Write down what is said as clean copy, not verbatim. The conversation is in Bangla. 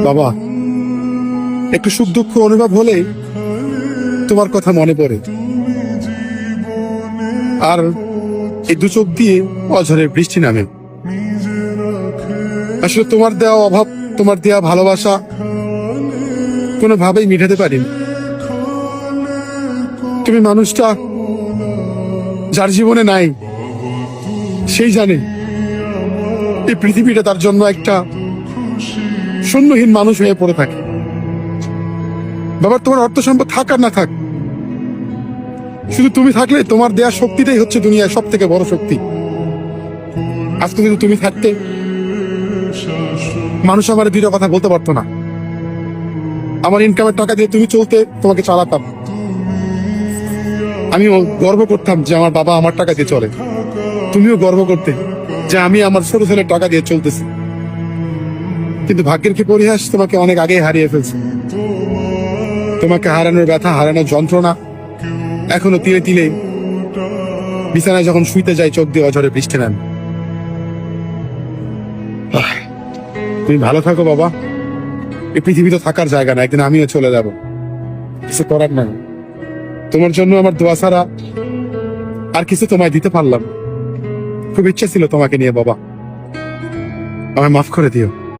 বাবা, একটু সুখ দুঃখ অনুভব হলে তোমার কথা মনে পড়ে, আর এই দু চোখ দিয়ে অঝরে বৃষ্টি নামে। আসলে তোমার দেওয়া অভাব, তোমার দেওয়া ভালোবাসা কোনোভাবেই মিটাতে পারিনি। তুমি মানুষটা যার জীবনে নাই, সেই জানে এই পৃথিবীটা তার জন্য একটা শূন্যহীন মানুষ হয়ে পড়ে থাকে। বাবা, তোমার অর্থ সম্পদ থাক আর না থাক, শুধু তুমি থাকলে তোমার দেয়া শক্তিটাই হচ্ছে দুনিয়ার সব থেকে বড় শক্তি। আজকে যদি তুমি থাকতে, মানুষ আমার দুটো কথা বলতে পারতো না। আমার ইনকামের টাকা দিয়ে তুমি চলতে, তোমাকে চালাতাম। আমিও গর্ব করতাম যে আমার বাবা আমার টাকা দিয়ে চলে। তুমিও গর্ব করতে যে আমি আমার ছোট ছেলের টাকা দিয়ে চলতেছি। কিন্তু ভাগ্যের কি পরিহাস, তোমাকে অনেক আগেই হারিয়ে ফেলছে। তোমাকে হারানোর ব্যথা, হারানোর যন্ত্রণা এখনো তিলে তিলে বিছানায় যখন শুইতে যাই, চোখ দিয়ে অঝরে বৃষ্টি নামে। তুমি ভালো থাকো বাবা। এই পৃথিবী তো থাকার জায়গা না, একদিন আমিও চলে যাব, কিছু করার নাই। তোমার জন্য আমার দোয়া ছাড়া আর কিছু তোমায় দিতে পারলাম। খুব ইচ্ছা ছিল তোমাকে নিয়ে বাবা, আমায় মাফ করে দিও।